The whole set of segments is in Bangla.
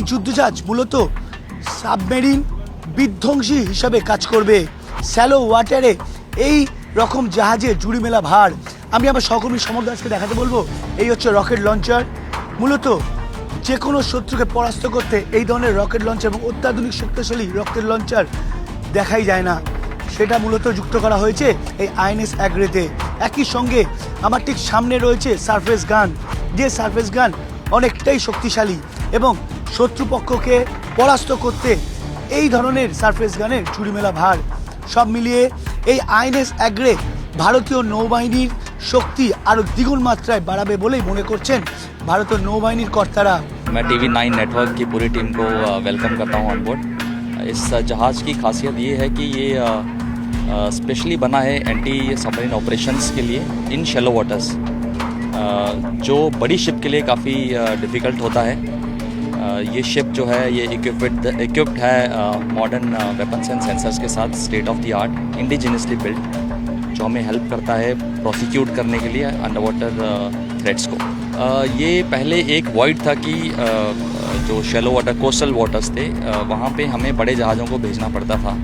যুদ্ধজাহাজ মূলত সাবমেরিন বিধ্বংসী হিসাবে কাজ করবে। স্যালো ওয়াটারে এই রকম জাহাজে জুড়ি মেলা ভার। আমি আমার সহকর্মী সমর দাসকে দেখাতে বলবো, এই হচ্ছে রকেট লঞ্চার। মূলত যে কোনো শত্রুকে পরাস্ত করতে এই ধরনের রকেট লঞ্চার এবং অত্যাধুনিক শক্তিশালী রকেট লঞ্চার দেখাই যায় না, সেটা মূলত যুক্ত করা হয়েছে এই আইএনএস অ্যাগ্রেতে। একই সঙ্গে আমার ঠিক সামনে রয়েছে সারফেস গান, যে সারফেস গান অনেকটাই শক্তিশালী এবং শত্রুপক্ষকে পরাস্ত করতে এই ধরনের সারফেস গানের চুরিমেলা ভার। সব মিলিয়ে এই আইএনএস অ্যাগ্রে ভারতীয় নৌবাহিনীর শক্তি আরও দ্বিগুণ মাত্রায় বাড়াবে বলেই মনে করছেন ভারতীয় নৌবাহিনীর কর্তারা। मैं TV9 नेटवर्क की पूरी टीम को वेलकम करता हूं ऑन बोर्ड। इस जहाज़ की खासियत ये है कि ये स्पेशली बना है एंटी सबमरीन ऑपरेशंस के लिए इन शैलो वाटर्स, जो बड़ी शिप के लिए काफ़ी डिफ़िकल्ट होता है। ये शिप जो है ये इक्विप्ड है मॉडर्न वेपन्स एंड सेंसर्स के साथ, state of the art, indigenously build, जो हमें हेल्प करता है प्रोसिक्यूट करने के लिए अंडर वाटर थ्रेट्स को। ये पहले एक वॉइड था कि जो शैलो वाटर कोस्टल वाटर्स थे वहाँ पे हमें बड़े जहाज़ों को भेजना पड़ता था।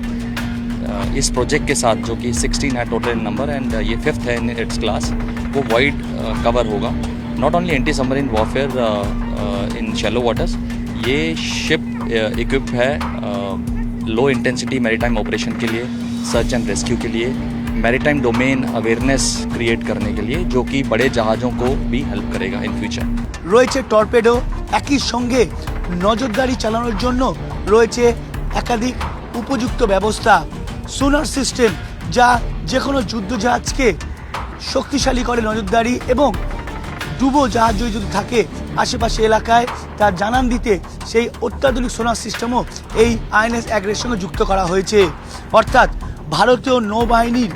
इस प्रोजेक्ट के साथ जो कि 16 है टोटल नंबर एंड ये 5th है इन इट्स क्लास, वो वाइड कवर होगा। Not only anti submarine warfare in shallow waters, ये शिप इक्विप्ड है लो इंटेंसिटी मैरीटाइम ऑपरेशन के लिए, सर्च एंड रेस्क्यू के लिए, मैरीटाइम डोमेन अवेयरनेस क्रिएट करने के लिए, जो कि बड़े जहाज़ों को भी हेल्प करेगा इन फ्यूचर। রয়েছে টর্পেডো, একই সঙ্গে নজরদারি চালানোর জন্য রয়েছে একাধিক উপযুক্ত ব্যবস্থা, সোনার সিস্টেম, যা যে কোনো যুদ্ধজাহাজকে শক্তিশালী করে নজরদারি এবং ডুবো জাহাজ যদি থাকে আশেপাশে এলাকায় তার জানান দিতে সেই অত্যাধুনিক সোনার সিস্টেমও এই আইএনএস অ্যাগ্রের সঙ্গে যুক্ত করা হয়েছে। অর্থাৎ ভারতীয় নৌবাহিনীর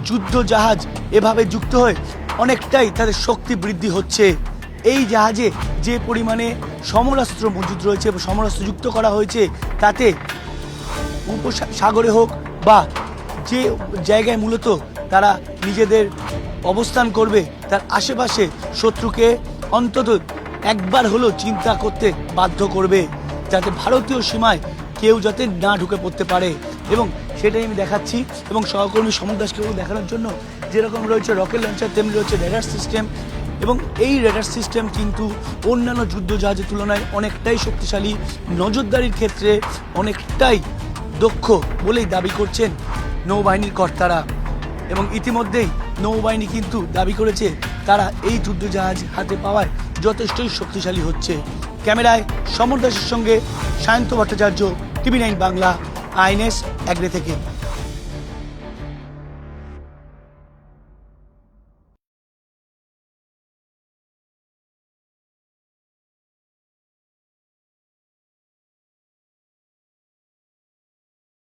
যুদ্ধজাহাজ এভাবে যুক্ত হয়ে অনেকটাই তাদের শক্তি বৃদ্ধি হচ্ছে। এই জাহাজে যে পরিমাণে সমরাস্ত্র মজুদ রয়েছে এবং সমরাস্ত্র যুক্ত করা হয়েছে, তাতে উপসাগরে হোক বা যে জায়গায় মূলত তারা নিজেদের অবস্থান করবে তার আশেপাশে শত্রুকে অন্তত একবার হলেও চিন্তা করতে বাধ্য করবে, যাতে ভারতীয় সীমায় কেউ যাতে না ঢুকে পড়তে পারে। এবং সেটাই আমি দেখাচ্ছি এবং সহকর্মী সমর দাসকে দেখানোর জন্য যেরকম রয়েছে রকেট লঞ্চার, তেমনি রয়েছে রেডার সিস্টেম। এবং এই রেডার সিস্টেম কিন্তু অন্যান্য যুদ্ধজাহাজের তুলনায় অনেকটাই শক্তিশালী, নজরদারির ক্ষেত্রে অনেকটাই দক্ষ বলেই দাবি করছেন নৌবাহিনীর কর্তারা। এবং ইতিমধ্যেই নৌবাহিনী কিন্তু দাবি করেছে তারা এই যুদ্ধজাহাজ হাতে পাওয়ায় যথেষ্টই শক্তিশালী হচ্ছে। ক্যামেরায় সমর দাসের সঙ্গে সায়ন্ত ভট্টাচার্য, TV9 বাংলা, আইএনএস অ্যাগ্রে থেকে।